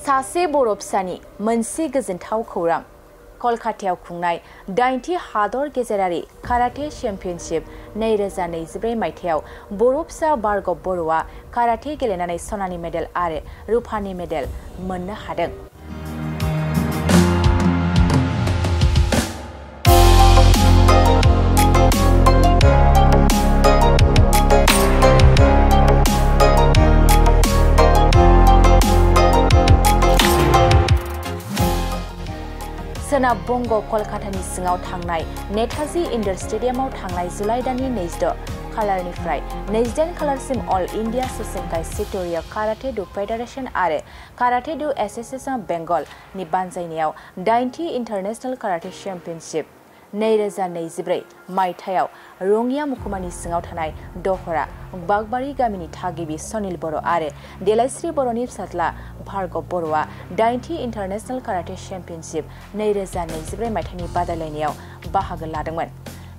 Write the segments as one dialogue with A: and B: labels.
A: सासे बर' फिसानि मोनसे गोजोनथाव खौरां कलकातायाव खुंनाय 80 हादर गेजेरारि काराटे चेम्पियनशिप 2024 मायथाइयाव बर' फिसा भार्गव बर'आ काराटे गेलेनानै सनानि मेडेल आरो रुपानि मेडेल मोननो हादों। सोनाब बंग कलकातानि सिङाव थांनाय नेताजी इन्डोर स्टेडियामाव थांनाय जुलाइ दाननि 26 खालारनिफ्राय 28 खालारसिम अल इन्डिया सोसोंथाइ सिट'रिया काराटे डु फेडारेशन आरो काराटे डु एस'सिएशन अफ बेंगल नि बानजायनायाव 80 इन्टारनेशनेल काराटे चेम्पियनशिप 2024 मायथाइयाव रङिया महकुमानि सिङाव थानाय दहरा बागबारि गामिनि थागिबि सनिल बर' आरो देलायस्रि बर'नि फिसाज्ला भार्गव बर'आ 80 इन्टारनेशनेल काराटे चेम्पियनशिप 2024 मायथाइनि बादायलायनायाव बाहागो लादोंमोन।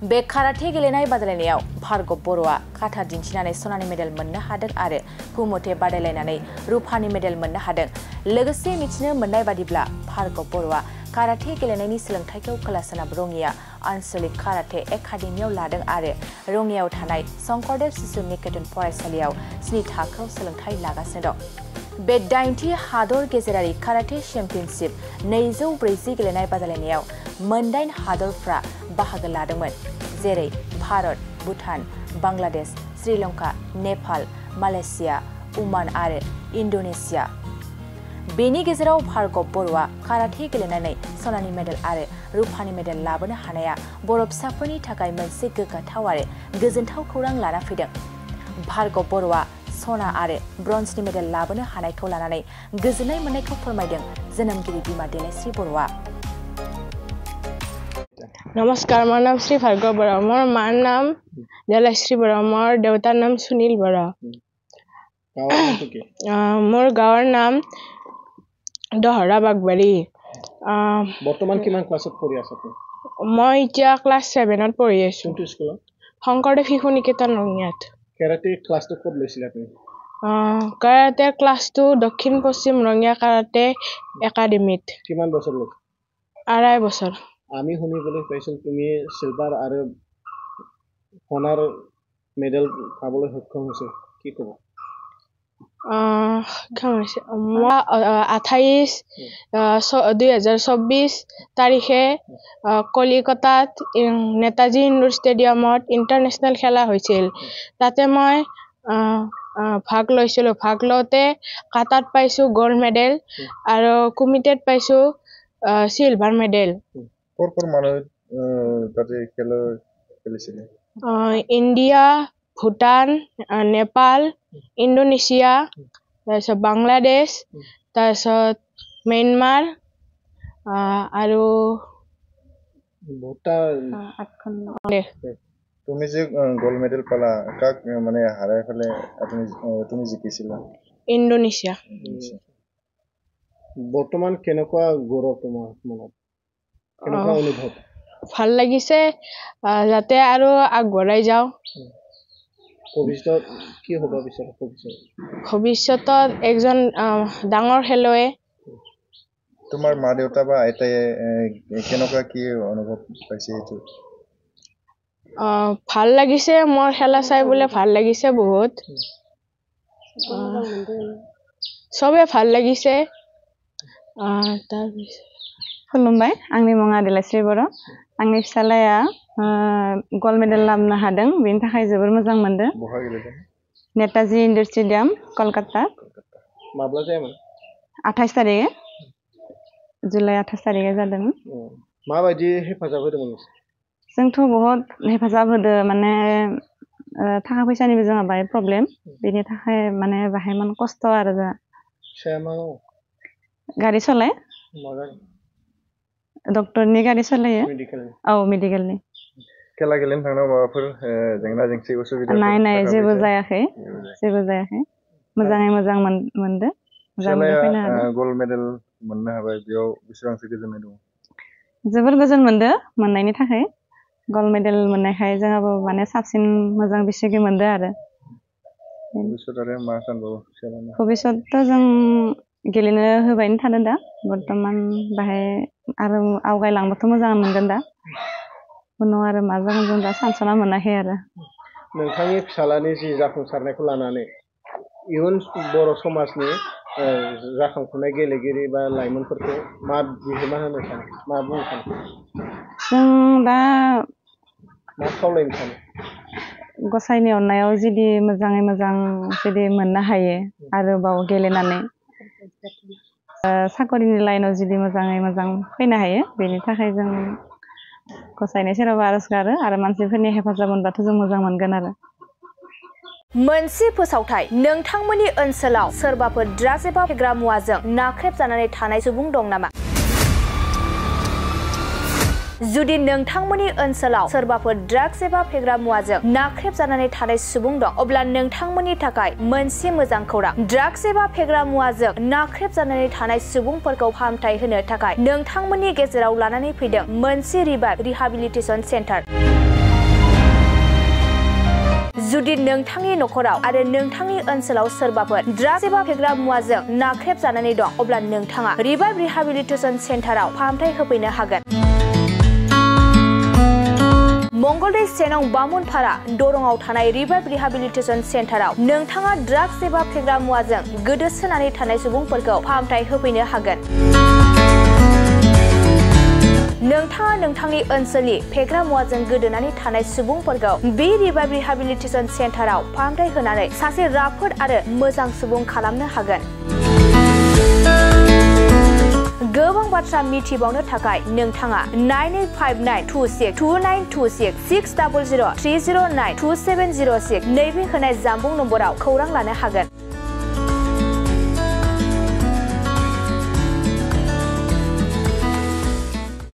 A: बे काराटे गेलेनाय बादायलायनायाव भार्गव बर'आ काटा दिन्थिनानै सनानि मेडेल मोननो हादों आरो कुमोटे बादायलायनानै रुपानि मेडेल मोननो हादों। लोगोसे मिथिनो मोननाय बादिब्ला भार्गव बर'आ काराटे गेलेनायनि सोलोंथाइखौ खोला-सोनाब रङिया आन्चलिक काराटे एकाडेमियाव लादों आरो रङियायाव थानाय शंकरदेव शिशु निकेतन फरायसालियाव 7 थाखोआव सोलोंथाइ लागासिनो दं। बे 80 हादर गेजेरारि काराटे चेम्पियनशिप 240 गेलेनाय बादायलायनायाव 8 हादरफ्रा बाहागो लादोंमोन, जेरै भारत, भुटान, बांलादेश, श्रीलंका, नेपाल, मालयेशिया, ओमान आरो इन्डोनेशिया। बेनि गेजेराव भार्गव बर'आ काराटे गेलेनानै सनानि मेडेल आरो रुपानि मेडेल लाबोनो हानाया बर' फिसाफोरनि थाखाय मोनसे गोग्गाथाव आरो गोजोनथाव खौरां लाना फैदों। भार्गव बर'आ सना आरो ब्रन्जनि मेडेल लाबोनो हानायखौ लानानै गोजोननाय मोननायखौ फोरमायदों जोनोमगिरि बिमा देलायस्रि बर'आ।
B: नमस्कार, মোৰ নাম শ্ৰী ভাৰ্গৱ বৰা। মোৰ মাৰ নাম দেলাশ্ৰী বৰা, মোৰ দেউতাৰ নাম সুনীল বৰা। মোৰ গাঁৱৰ নাম দহৰা বাগবাৰী।
C: বৰ্তমান কিমান ক্লাছত পঢ়ি আছা তুমি?
B: মই এতিয়া ক্লাছ 7ত পঢ়ি আছো।
C: কোনটো স্কুলত?
B: শংকৰদেৱ শিশু নিকেতন ৰঙিয়াত।
C: কাৰাটে ক্লাছটো ক'ত লৈছিলা তুমি?
B: কাৰাটে ক্লাছটো দক্ষিণ পশ্চিম ৰঙিয়া কাৰাটে একাডেমীত।
C: কিমান বছৰ লৈছা?
B: 2.5 বছৰ।
C: আমি শুনিবলৈ পাইছোঁ তুমি সিলভাৰ আৰু সোণৰ মেডেল পাবলৈ সক্ষম হৈছে, কি ক'ব? 2024 তাৰিখে কলিকতাত নেতাজী ইণ্ডোৰ ষ্টেডিয়ামত ইণ্টাৰনেশ্যনেল খেলা হৈছিল। তাতে মই ভাগ লৈছিলোঁ। ভাগ লওঁতে কাটাত পাইছোঁ গ'ল্ড মেডেল আৰু কুমিটেত পাইছোঁ চিলভাৰ মেডেল।
D: ক'ৰ মানুহ তাতে খেলিছিলে?
B: ইণ্ডিয়া, ভূটান, নেপাল, ইণ্ডোনেছিয়া, তাৰপিছত বাংলাদেশ, তাৰপিছত ম্যানমাৰ আৰু
D: তুমি যে গ'ল্ড মেডেল পালা, কাক মানে হাৰাই ফেলে তুমি জিকিছিলা?
B: ইণ্ডোনেছিয়া।
C: বৰ্তমান কেনেকুৱা গৌৰৱ তোমাৰ মনত? কেনেকুৱা অনুভৱ?
B: ভাল লাগিছে, যাতে আৰু আগবঢ়াই যাওঁ।
C: ভৱিষ্যত কি হ'ব বিচাৰা?
B: ভৱিষ্যতত একজন ডাঙৰ খেলুৱৈ।
D: তোমাৰ মা দেউতা বা আইতাই কেনেকুৱা কি অনুভৱ পাইছে এইটো?
B: ভাল লাগিছে, মোৰ খেলা চাই বোলে ভাল লাগিছে বহুত। চবে ভাল লাগিছে।
E: खुलुमबाय, आंनि मुङा देलायस्रि बर'। आंनि फिसालाया गल्ड मेडेल लाबोनो हादों, बेनि थाखाय जोबोर मोजां मोनदों।
D: बहा गेलेदों?
E: Netaji indoor stadium, Kolkata.
C: माब्ला जायामोन?
E: 28 तारिखे, जुलाइ 28 तारिखे जादोंमोन।
C: माबायदि हेफाजाब होदोंमोन?
E: जोंथ' बहुत हेफाजाब होदो माने थाखा फैसानिबो जोंहा बाहाय प्रब्लेम बेनि थाखाय माने बाहाय मान खस्थ' आरो जोंहा
C: फिसाया मा मावो?
E: गारि सालाय
C: मा गारि?
E: डक्टरनि गारि सालायो
C: मेडिकेलनि।
E: औ मेडिकेलनि
D: खेला गेलेनो थांनायाव माबाफोर जेंना जेंसि उसुबिदा
E: नाय जेबो जायाखै मोजाङै मोजां मोनदो
D: फिसालाया गल्ड मेडेल मोननो हाबाय बेयाव बेसेबांसो गोजोननाय दं?
E: जोबोर गोजोन मोनदो मोननायनि थाखाय गल्ड मेडेल मोननायखाय जोंहाबो माने साबसिन मोजां बिसिगि मोनदो आरो
D: भबिष्यत आरो मा सानबावो फिसालानि?
E: भबिष्यतथ' जों गेलेनो होबायनो थानो दा बर्थमान बाहाय आरो आवगायलांबाथ' मोजां मोनगोन दा उनाव आरो मा जागोन जों दा सानस'ना मोनाखै आरो
C: नोंथांनि फिसालानि जि जाफुंसारनायखौ लानानै इयुन बर' समाजनि जाखांफुनाय गेलेगिरि बा लाइमोनफोरखौ मा बिहोमा होनो सानो मा बुंनो सानो?
E: जों दा
C: मा खावलायनो सानो?
E: गसाइनि अननायाव जुदि मोजाङै मोजां जुदि मोननो हायो आरोबाव गेलेनानै साकरिनि लाइनाव जुदि मोजाङै मोजां फैनो हायो बेनि थाखाय जों गसाइनि सेरावबो आरज गारो आरो मानसिफोरनि हेफाजाब मोनबाथ' जों मोजां मोनगोन आरो
A: मोनसे फोसावथाय नोंथांमोननि ओनसोलाव सोरबाफोर ड्राग्स एबा फेग्रा मुवाजों नाख्रेबजानानै थानाय सुबुं दं नामा? जुदि नोंथांमोननि ओनसोलाव सोरबाफोर ड्राग्स एबा फेग्रा मुवाजों नाख्रेबजानानै थानाय सुबुं दं अब्ला नोंथांमोननि थाखाय मोनसे मोजां खौरां ड्राग्स एबा फेग्रा मुवाजों नाख्रेबजानानै थानाय सुबुंफोरखौ फाहामथाय होनो थाखाय नोंथांमोननि गेजेराव लानानै फैदों मोनसे रिहाबिलिटेसन सेन्टार। जुदि नोंथांनि नखराव आरो नोंथांनि ओनसोलाव सोरबाफोर ड्राग्स एबा फेग्रा मुवाजों नाख्रेबजानानै दं अब्ला नोंथाङा रिहाबिलिटेसन सेन्टाराव फाहामथाय होफैनो हागोन। मंगलदै सेनं बामुनपारा दरंआव थानाय रिहाबिलिटेसन सेन्टाराव नोंथाङा ड्राग्स एबा फेग्रा मुवाजों गोदोसोनानै थानाय सुबुंफोरखौ फाहामथाय होफैनो हागोन। नोंथाङा नोंथांनि ओनसोलनि फेग्रा मुवाजों गोदोनानै थानाय सुबुंफोरखौ बे रिहाबिलिटेसन सेन्टाराव फाहामथाय होनानै सासे राफोद आरो मोजां सुबुं खालामनो हागोन। गोबां बाथ्रा मिथिबावनो थाखाय नोंथाङा 9859262926 60030927006 नैबे होनाय जानबुं नम्बराव खौरां लानो हागोन।